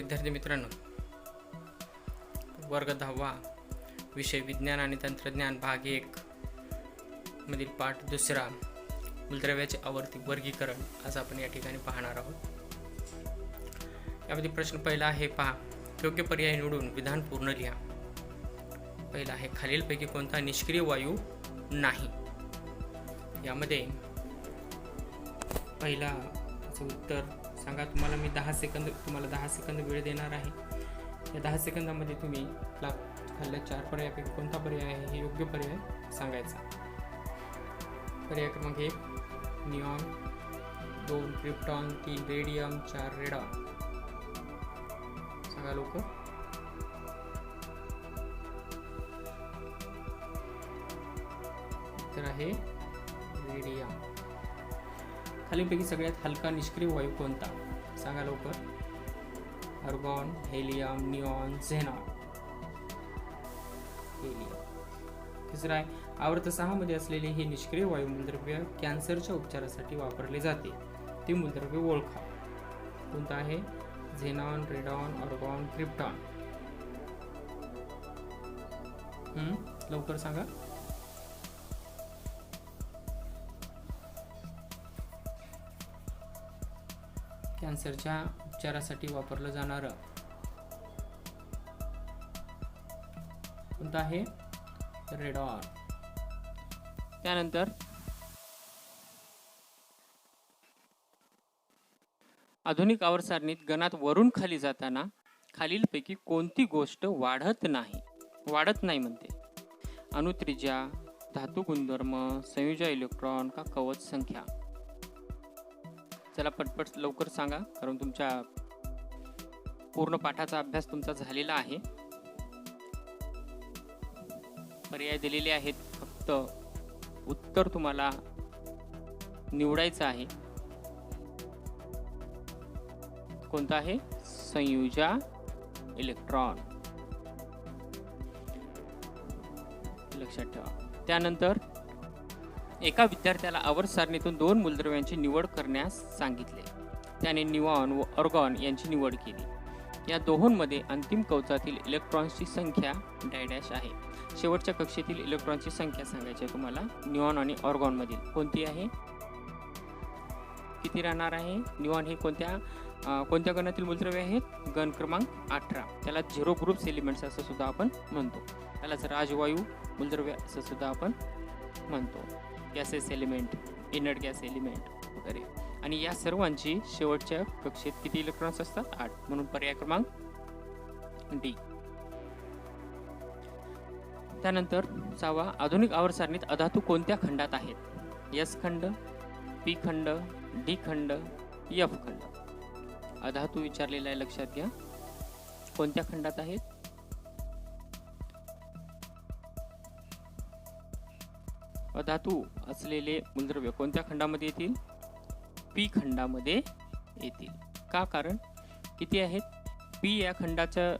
विद्यार्थी मित्रांनो, वर्ग 10वा विषय विज्ञान आणि तंत्रज्ञान भाग 1 मधील पाठ 2 मूलद्रव्याचे आवर्ती वर्गीकरण आज आपण या ठिकाणी पाहणार आहोत. यामध्ये प्रश्न पहिला आहे, पहा, योग्य पर्याय निवडून विधान पूर्ण लिहा. पहिला आहे, खालीलपैकी कोणता निष्क्रिय वायू नाही. यामध्ये पहिला उत्तर सांगा. तुम्हाला मी 10 सेकंद वेळ देणार आहे. या 10 सेकंदामध्ये तुम्ही खाल्ल्या 4 पर्यायापैकी कोणता पर्याय आहे हे योग्य पर्याय सांगायचा. पर्याय क्रमांक 1 निऑन, 2 क्रिप्टॉन, 3 रेडियम, 4 रेडॉन. सांगा लवकर. तर आहे रेडियम. खालीलपैकी सगळ्यात हलका निष्क्रिय वायू कोणता? सांगा लवकर. Argon, helium, neon, xenon. Helium. तिसरा आहे, आवर्त 6 मध्ये असलेले हे निष्क्रिय वायू मूलद्रव्य कॅन्सरच्या उपचारासाठी वापरले जाते. ते मूलद्रव्य ओळखा. कोणतं आहे? Xenon, radon, argon, krypton. लवकर सांगा. कॅन्सरच्या उपचारासाठी वापरलं जाणारं कोणतं आहे? रेडॉन. त्यानंतर आधुनिक आवर्त सारणीत गणात वरून खाली जाताना खालीलपैकी कोणती गोष्ट वाढत नाही म्हणते? अणुत्रिज्या, धातू गुणधर्म, संयोजी इलेक्ट्रॉन का कवच संख्या? चला पटपट लवकर सांगा, कारण तुमच्या पूर्ण पाठाचा अभ्यास तुमचा झालेला आहे. पर्याय दिलेले आहेत, फक्त उत्तर तुम्हाला निवडायचं आहे. कोणतं आहे? संयोजा इलेक्ट्रॉन. लक्षात ठेवा. त्यानंतर एका विद्यार्थ्याला आवर्त सारणीतून 2 मूलद्रव्यांची निवड करण्यास सांगितले. त्याने निऑन व आर्गॉन यांची निवड केली. या दोहोंमध्ये अंतिम कवचातील इलेक्ट्रॉन्सची संख्या डॅश आहे. शेवटच्या कक्षेतील इलेक्ट्रॉनची संख्या सांगायची आहे तुम्हाला. निऑन आणि आर्गॉन मधील कोणती आहे? किती राहणार आहे? निऑन हे कोणत्या गणातील मूलद्रव्य आहेत? गण क्रमांक 18. त्याला 0 ग्रुप्स एलिमेंट्स असं सुद्धा आपण म्हणतो. त्यालाच राजवायू मूलद्रव्य असं सुद्धा आपण म्हणतो. Gases element, inert gas element वगैरे. आणि या सर्वांची शेवटच्या कक्षेत किती इलेक्ट्रॉन्स असतात? 8. म्हणून पर्याय क्रमांक डी. त्यानंतर 6वा, आधुनिक आवर्त सारणीत अधातू कोणत्या खंडात आहेत? एस खंड, पी खंड, डी खंड, एफ खंड. अधातू विचारलेला आहे, लक्षात घ्या. कोणत्या खंडात आहेत? अधातू असलेले मूलद्रव्य कोणत्या खंडामध्ये येतील? पी खंडामध्ये येतील. का? कारण किती आहेत? पी या खंडाचं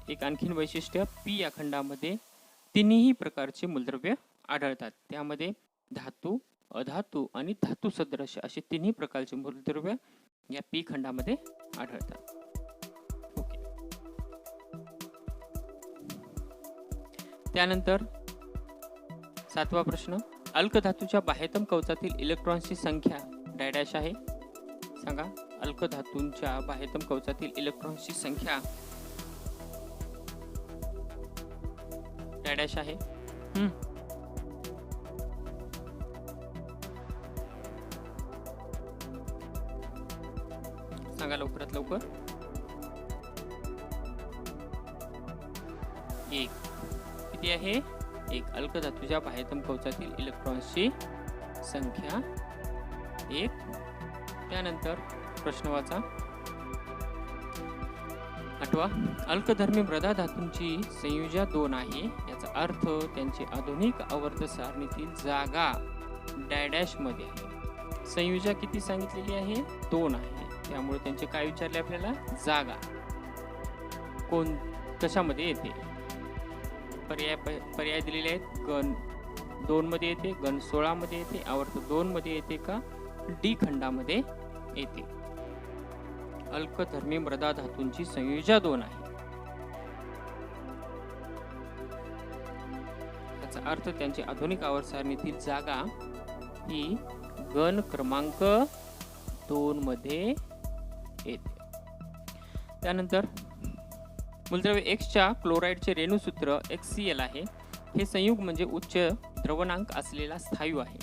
एक आणखीन वैशिष्ट्य, पी या खंडामध्ये तिन्ही प्रकारचे मूलद्रव्य आढळतात. त्यामध्ये धातू, अधातू आणि धातू सदृश असे तिन्ही प्रकारचे मूलद्रव्य या पी खंडामध्ये आढळतात. ओके. त्यानंतर 7वा प्रश्न, अल्कधातूच्या बाह्यतम कवचातील इलेक्ट्रॉन्सची संख्या डॅश आहे. सांगा. अल्कधातूंच्या बाह्यतम कवचातील इलेक्ट्रॉन्सची संख्या डॅश आहे. सांगा लवकरात लवकर. 1. किती आहे? 1. अल्कधातूच्या बाह्यतम कवचातील इलेक्ट्रॉन्सची संख्या 1. त्यानंतर प्रश्न वाचा. 8वा, अल्कधर्मी मृदा धातूंची संयोजा 2 आहे. याचा अर्थ त्यांची आधुनिक आवर्त सारणीतील जागा डॅश मध्ये आहे. संयोजा किती सांगितलेली आहे? 2 आहे. त्यामुळे त्यांचे काय विचारले आपल्याला? जागा कशामध्ये येते? पर्याय दिलेले आहेत. गण 2 मध्ये येते, गण 16 मध्ये येते, आवर्त 2 मध्ये येते का डी खंडामध्ये येते? अल्कधर्मी मृदा धातूंची संयुजा 2 आहे. याचा अर्थ त्यांची आधुनिक आवर्त सारणीतील जागा ही गण क्रमांक 2 मध्ये येते. त्यानंतर मूलद्रव्य X च्या क्लोराईडचे रेणुसूत्र HCl आहे. हे संयुग म्हणजे उच्च द्रवणांक असलेला स्थायू आहे.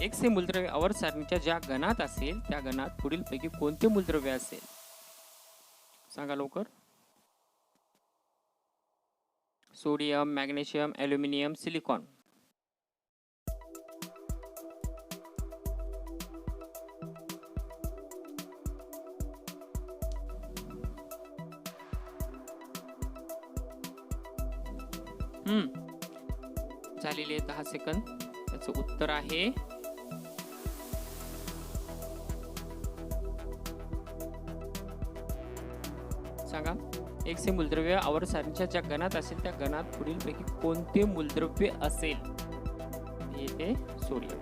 X हे मूलद्रव्य आवर्त सारणीच्या ज्या गणात असेल त्या गणात पुढीलपैकी कोणते मूलद्रव्य असेल? सांगा लवकर. Sodium, magnesium, aluminium, silicon. झालेले 10 सेकंद. त्याचं उत्तर आहे सांगा. X हे मूलद्रव्य आवर्त सारणीच्या ज्या गणात असेल त्या गणात पुढीलपैकी कोणते मूलद्रव्य असेल? येते सोडियम.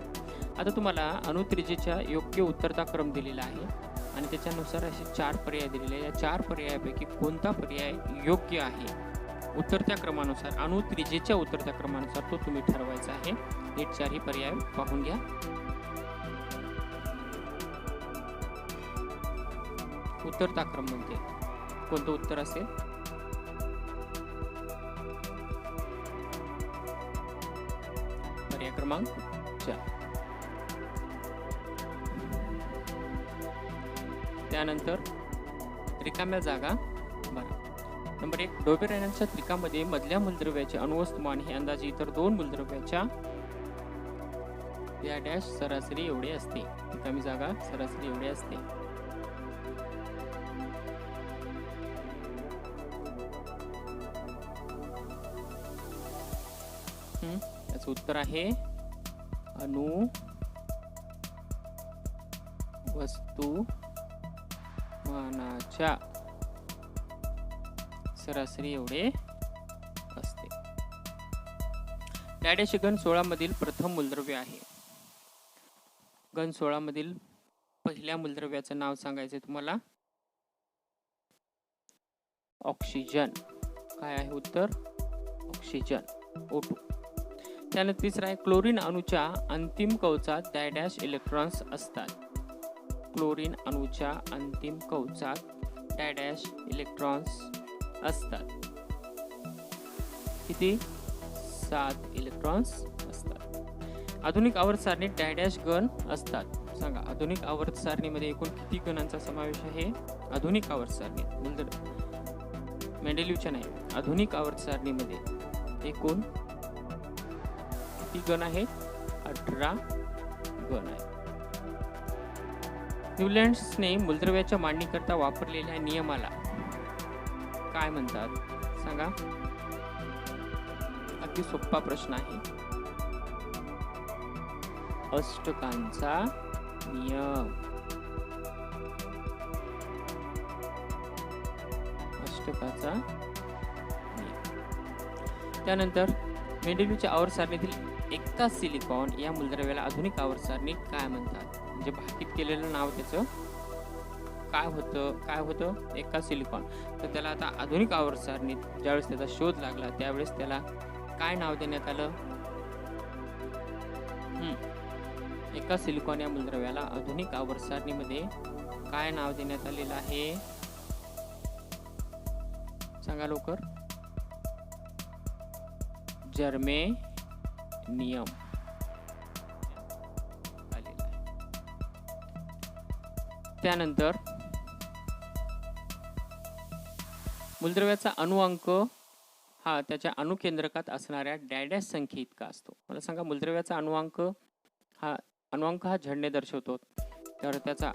आता तुम्हाला अणुत्रिज्येच्या योग्य उत्तरता क्रम दिलेला आहे आणि त्याच्यानुसार असे 4 पर्याय दिलेले आहे. या 4 पर्यायापैकी कोणता पर्याय योग्य आहे उतरत्या क्रमानुसार, अणुत्रिज्येच्या उतरत्या क्रमानुसार तो तुम्ही ठरवायचा आहे. नीट 4 पर्याय पाहून घ्या. उतरता क्रम म्हणजे कोणतं उत्तर असेल? पर्याय क्रमांक 4. त्यानंतर रिकाम्या जागा. बरं. नंबर 1, डोबेरेनॉल्ड्सच्या त्रिकामध्ये मधल्या मूलद्रव्याचे अणुवस्तुमान हे अंदाजे इतर 2 मूलद्रव्याच्या या डॅश सरासरी एवढे असते. रिकामी जागा सरासरी एवढे असते. याचं उत्तर आहे अणु वस्तुमानाच्या सरासरी एवढे असते. डॅश गण 16 मधील प्रथम मूलद्रव्य आहे. गण 16 मधील पहिल्या मूलद्रव्याचं नाव सांगायचे तुम्हाला. ऑक्सिजन. काय आहे उत्तर? Oxygen, O2. त्यानंतर तिसरा आहे क्लोरीन अणूच्या अंतिम कवचात डॅश इलेक्ट्रॉन्स असतात. क्लोरीन अणूच्या अंतिम कवचात डॅश इलेक्ट्रॉन्स असतात. किती? 7 इलेक्ट्रॉन्स असतात. आधुनिक आवर्त सारणीत डॅश गण असतात. सांगा आधुनिक आवर्त सारणीमध्ये एकूण किती गणांचा समावेश आहे? आधुनिक आवर्त सारणीत मेंडेलिव्हच्या नाही, आधुनिक आवर्त सारणीमध्ये एकूण किती गण आहेत? 18 गण आहेत. न्यूलँड्सने मूलद्रव्याच्या मांडणीकरता वापरलेल्या नियमाला काय म्हणतात? सांगा. अगदी सोपा प्रश्न आहे. अष्टकांचा नियम. अष्टकाचा नियम. त्यानंतर मेंडेलिव्हच्या आवर्त सारणीतील एका सिलिकॉन या मूलद्रव्याला आधुनिक आवर्त सारणीत काय म्हणतात? म्हणजे भाकीत केलेलं नाव त्याचं काय होतं? एका सिलिकॉन. तर त्याला आता आधुनिक आवर्त सारणीत ज्यावेळेस त्याचा शोध लागला त्यावेळेस त्याला काय नाव देण्यात आलं? एका सिलिकॉन या मूलद्रव्याला आधुनिक आवर्त सारणीमध्ये काय नाव देण्यात आलेलं आहे? सांगा लवकर. जर्मेनियम आलेला आहे. त्यानंतर मूलद्रव्याचा अणुअंक हा त्याच्या अणुकेंद्रकात असणाऱ्या डॅश संख्ये इतका असतो. मला सांगा मूलद्रव्याचा अणुअंक हा झडणे दर्शवतो. तर त्याचा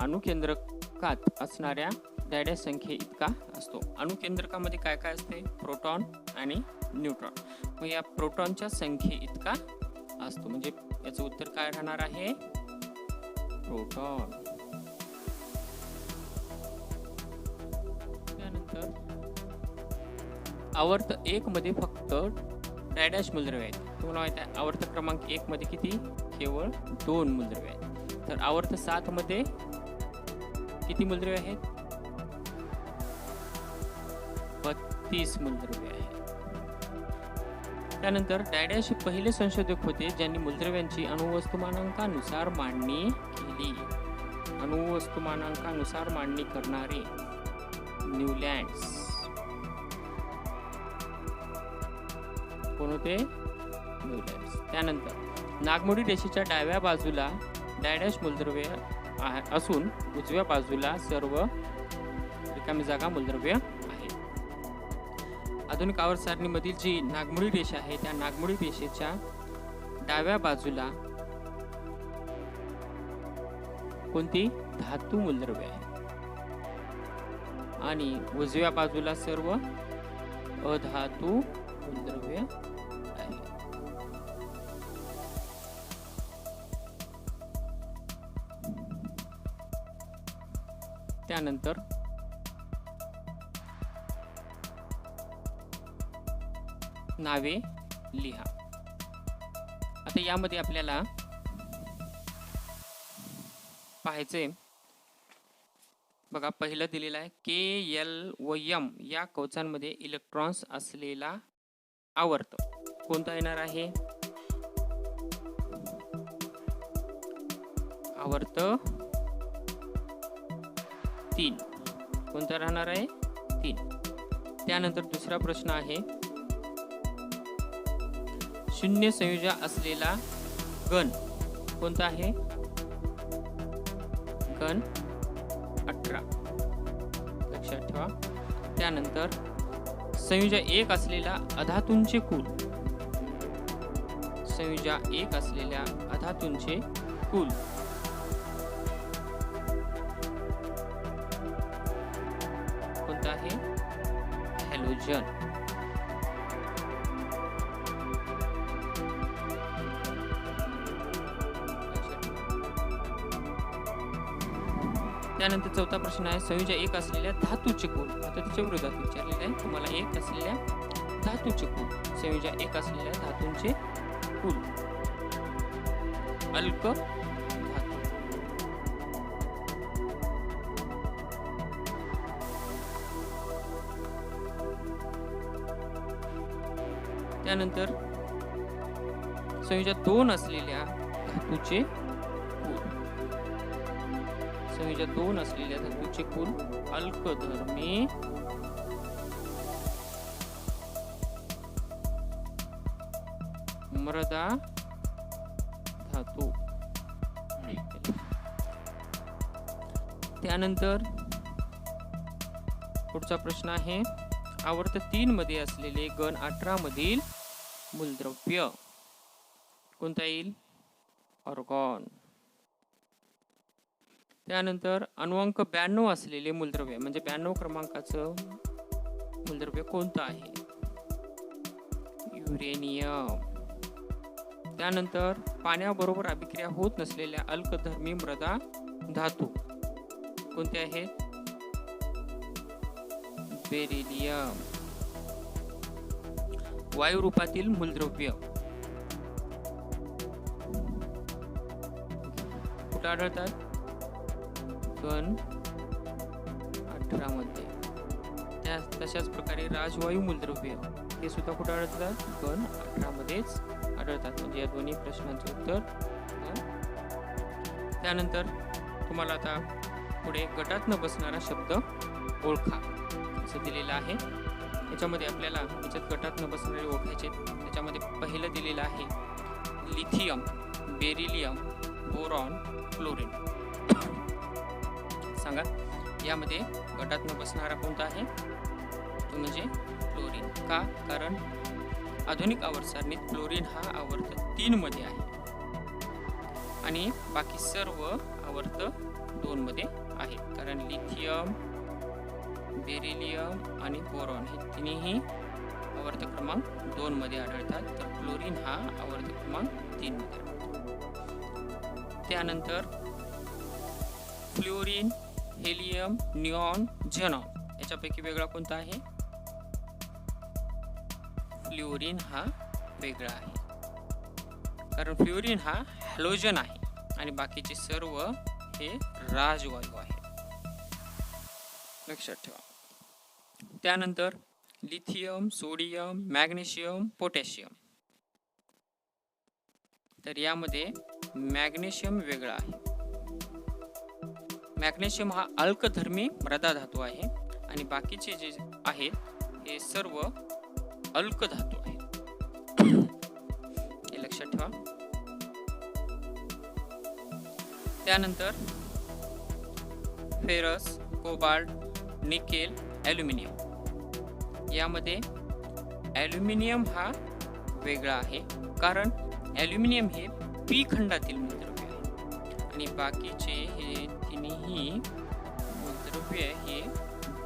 अणुकेंद्रकात असणाऱ्या डॅश संख्ये इतका असतो. अणुकेंद्रकामध्ये काय काय असते? प्रोटॉन आणि न्यूट्रॉन. मग या प्रोटॉनच्या संख्ये इतका असतो. म्हणजे याचं उत्तर काय राहणार आहे? प्रोटॉन. त्यानंतर आवर्त 1 मध्ये फक्त डॅश मूलद्रव्य आहेत. तुम्हाला माहिती आहे आवर्त क्रमांक 1 मध्ये किती? केवळ 2 मूलद्रव्य आहेत. तर आवर्त 7 मध्ये किती मूलद्रव्ये आहेत? 32 मूलद्रव्ये आहेत. त्यानंतर डायडॅश हे पहिले संशोधक होते ज्यांनी मूलद्रव्यांची अणुवस्तुमानांकानुसार मांडणी केली. अणुवस्तुमानांकानुसार मांडणी करणारे न्यूलँड्स कोण होते? न्यूलँड्स. त्यानंतर नागमोडी रेषेच्या डाव्या बाजूला डायडॅश मूलद्रव्य असून उजव्या बाजूला सर्व रिकामी जागा मूलद्रव्य आहे. आधुनिक आवर्त सारणीमधील जी नागमोडी रेषा आहे त्या नागमोडी रेषेच्या डाव्या बाजूला कोणती? धातू मूलद्रव्य आहे आणि उजव्या बाजूला सर्व अधातू मूलद्रव्य आहे. त्यानंतर नावे लिहा. आता यामध्ये आपल्याला पाहायचे बघा, पहिलं दिलेलं आहे के, एल व एम या कवचांमध्ये इलेक्ट्रॉन्स असलेला आवर्त कोणता येणार आहे? आवर्त 3 कोणता राहणार आहे? 3. त्यानंतर दुसरा प्रश्न आहे शून्य संयोजा असलेला गण कोणता आहे? गण 18 लक्षात ठेवा. त्यानंतर संयोजा 1 असलेला अधातूंचे कुल. संयोजा 1 असलेल्या अधातूंचे कुल कोणता आहे? हॅलोजन. त्यानंतर चौथा प्रश्न आहे संयोजा 1 असलेल्या धातूचे कुल. आता त्याच्या विरोधात विचारलेले आहे तुम्हाला 1 असलेल्या धातूचे कुल. संयोजा 1 असलेल्या धातूंचे कुल अल्क धातू. त्यानंतर संयोजा 2 असलेल्या धातूचे कुल. संयोजा 2 असलेल्या धातूचे कुल अल्कधर्मी मृदा धातू. त्यानंतर पुढचा प्रश्न आहे आवर्त 3 मध्ये असलेले गण 18 मधील मूलद्रव्य कोणता येईल? ऑर्गॉन. त्यानंतर अनुअंक 92 असलेले मूलद्रव्य म्हणजे 92 क्रमांकाचं मूलद्रव्य कोणतं आहे? युरेनियम. त्यानंतर पाण्याबरोबर अभिक्रिया होत नसलेल्या अल्कधर्मी मृदा धातू कोणते आहेत? बेरिलियम. वायू रूपातील मूलद्रव्य कुठे आढळतात? गण 18 मध्ये. तशाच प्रकारे राजवायू मूलद्रव्य हे सुद्धा कुठे आढळतात? गण 18 मध्येच आढळतात. म्हणजे या दोन्ही प्रश्नांचे उत्तर. त्यानंतर तुम्हाला आता पुढे गटात न बसणारा शब्द ओळखा असं दिलेलं आहे. याच्यामध्ये आपल्याला याच्यात गटात न बसणारे ओळखायचे. त्याच्यामध्ये पहिलं दिलेलं आहे लिथियम, बेरिलियम, बोरॉन, क्लोरीन. सांगा यामध्ये गटात न बसणारा कोणता आहे? तो म्हणजे क्लोरीन. का? कारण आधुनिक आवर्त सारणीत क्लोरीन हा आवर्त 3 मध्ये आहे आणि बाकी सर्व आवर्त 2 मध्ये आहे. कारण लिथियम, बेरिलियम आणि बोरॉन हे तिन्ही आवर्त क्रमांक 2 मध्ये आढळतात, तर क्लोरीन हा आवर्त क्रमांक 3 मध्ये आढळतो. त्यानंतर फ्लोरीन, हेलियम, निऑन, झेनॉन याच्यापैकी वेगळा कोणता आहे? फ्लोरीन हा वेगळा आहे. कारण फ्लोरीन हा हॅलोजन आहे आणि बाकीचे सर्व हे राजवायू आहे. लक्षात ठेवा. त्यानंतर लिथियम, सोडियम, मॅग्नेशियम, पोटॅशियम. तर यामध्ये मॅग्नेशियम वेगळा आहे. मॅग्नेशियम हा अल्कधर्मी मृदा धातू आहे आणि बाकीचे जे आहेत हे सर्व अल्क धातू आहेत. हे लक्षात ठेवा. त्यानंतर फेरस, कोबाल्ट, निकेल, ॲल्युमिनियम. यामध्ये ॲल्युमिनियम हा वेगळा आहे, कारण ॲल्युमिनियम हे पी खंडातील मूलद्रव्य आहे आणि बाकीचे हे तिन्ही मूलद्रव्य हे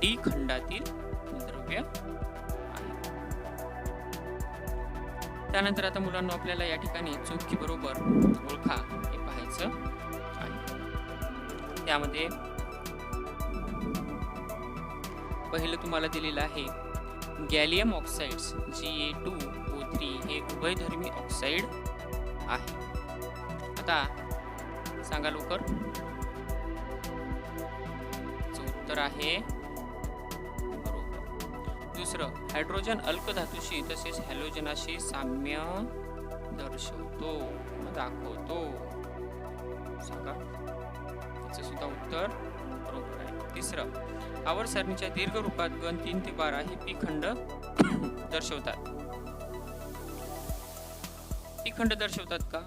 डी खंडातील मूलद्रव्य आहे. त्यानंतर आता मुलांना आपल्याला या ठिकाणी चूक की बरोबर ओळखा हे पाहायचं आहे. त्यामध्ये पहिलं तुम्हाला दिलेलं आहे गॅलियम ऑक्साइड्स Ga2O3 हे उभयधर्मी ऑक्साइड आहे. आता सांगा लवकर. उत्तर आहे बरोबर. दुसरं, हायड्रोजन अल्क धातूशी तसेच हॅलोजनाशी साम्य दर्शवतो, दाखवतो. सांगा, त्याचं सुद्धा उत्तर बरोबर आहे. तिसरं, आवर्त सारणीच्या दीर्घ रूपात गण 3 ते 12 हे पी खंड दर्शवतात. पी खंड दर्शवतात का?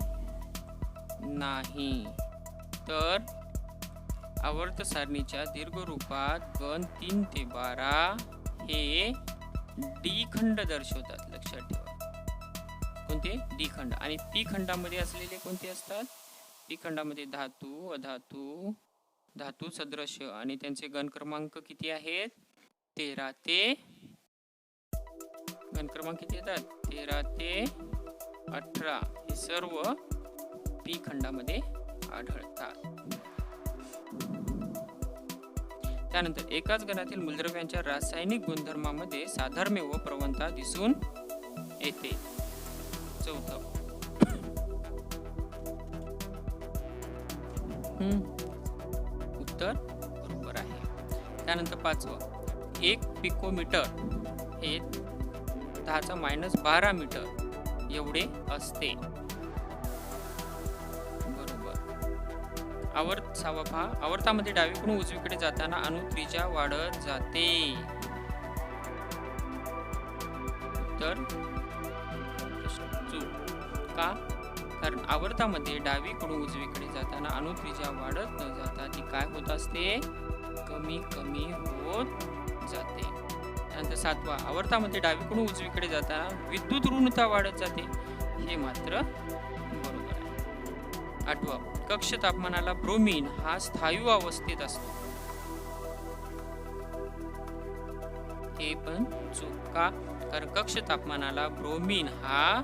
नाही. तर आवर्त सारणीच्या दीर्घ रूपात गण 3 ते 12 हे डी खंड दर्शवतात. लक्षात ठेवा. कोणते? डी खंड. आणि पी खंडामध्ये असलेले कोणते असतात? पी खंडामध्ये धातू, अधातू, धातू सदृश आणि त्यांचे गण क्रमांक किती आहेत? 13 ते गण क्रमांक किती येतात? 13 ते 18 हे सर्व पी खंडामध्ये आढळतात. त्यानंतर एकाच गणातील मूलद्रव्यांच्या रासायनिक गुणधर्मामध्ये साधर्म्य व प्रवणता दिसून येते. चौथं, उत्तर बरोबर आहे. त्यानंतर पाचवं, 1 पिकोमीटर हे 10⁻12 मीटर एवढे असते. आवर्तामध्ये डावीकडून उजवीकडे जाताना अणु त्रिज्या वाढत जाते. उत्तर चूक. का? कारण आवर्तामध्ये डावीकडून उजवीकडे जाताना अणु त्रिज्या वाढत न जाता ती काय होत असते? कमी कमी होत जाते. त्यानंतर सातवा, आवर्तामध्ये डावीकडून उजवीकडे जाताना विद्युत ऋणता वाढत जाते. हे मात्र बरोबर आहे. आठवा, कक्ष तापमानाला ब्रोमीन हा स्थायू अवस्थेत असतो. हे पण चूक. का? कारण कक्ष तापमानाला ब्रोमीन हा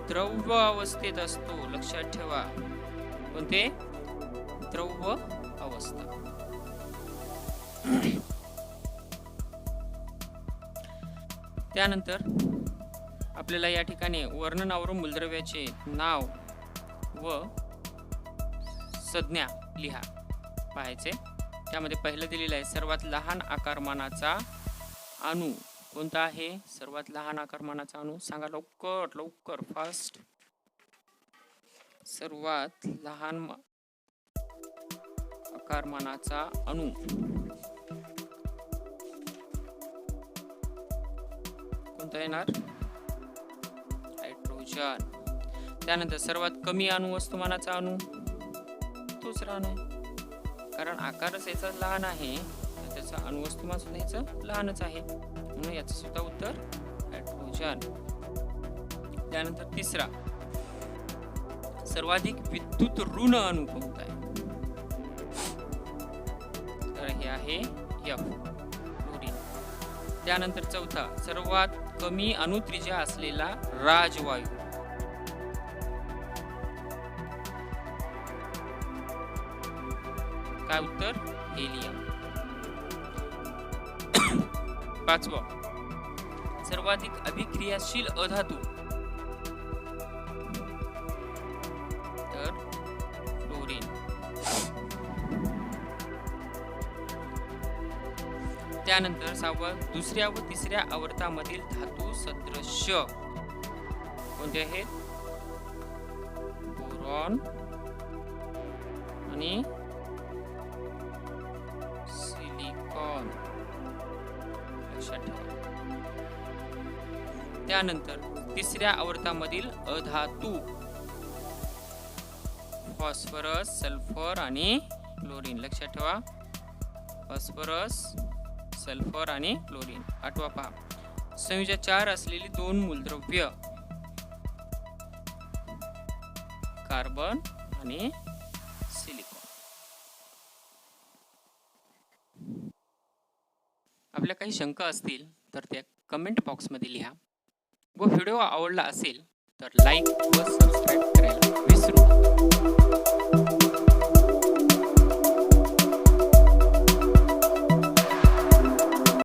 द्रव अवस्थेत असतो. लक्षात ठेवा. कोणते? द्रव अवस्था. त्यानंतर आपल्याला या ठिकाणी वर्णनावरून मूलद्रव्याचे नाव व संज्ञा लिहा पाहायचे. त्यामध्ये पहिलं दिलेलं आहे सर्वात लहान आकारमानाचा अणू कोणता आहे? सर्वात लहान आकारमानाचा अणू सांगा लवकर लवकर, फास्ट. सर्वात लहान आकारमानाचा अणू कोणता येणार? हायड्रोजन. त्यानंतर सर्वात कमी अणु वस्तुमानाचा अणू तोच लहान आहे, कारण आकारच याचा लहान आहे, तर त्याचा अणुवस्तुमान सुद्धा याचं लहानच आहे, म्हणून याचं सुद्धा उत्तर हायड्रोजन. त्यानंतर तिसरा, सर्वाधिक विद्युत ऋण अणू कोणता आहे? तर हे आहे F, फ्लोरीन. त्यानंतर चौथा, सर्वात कमी अणुत्रिज्या असलेला राजवायू. काय उत्तर? हेलियम. पाचवा, सर्वाधिक अभिक्रियाशील अधातू. तर फ्लोरीन. त्यानंतर 6वं, दुसऱ्या व तिसऱ्या आवर्तामधील धातू सदृश्य कोणते आहेत? बोरॉन आणि सिलिकॉन, लक्षात ठेवा. त्यानंतर तिसऱ्या आवर्तामधील अधातू फॉस्फरस, सल्फर आणि क्लोरीन, लक्षात ठेवा. फॉस्फरस, सल्फर आणि क्लोरीन. 8वा पहा, संयुजा 4 असलेली 2 मूलद्रव्य कार्बन आणि सिलिकॉन. आपल्या काही शंका असतील तर त्या कमेंट बॉक्समध्ये लिहा व व्हिडिओ आवडला असेल तर लाईक व सबस्क्राईब करायला विसरू नका.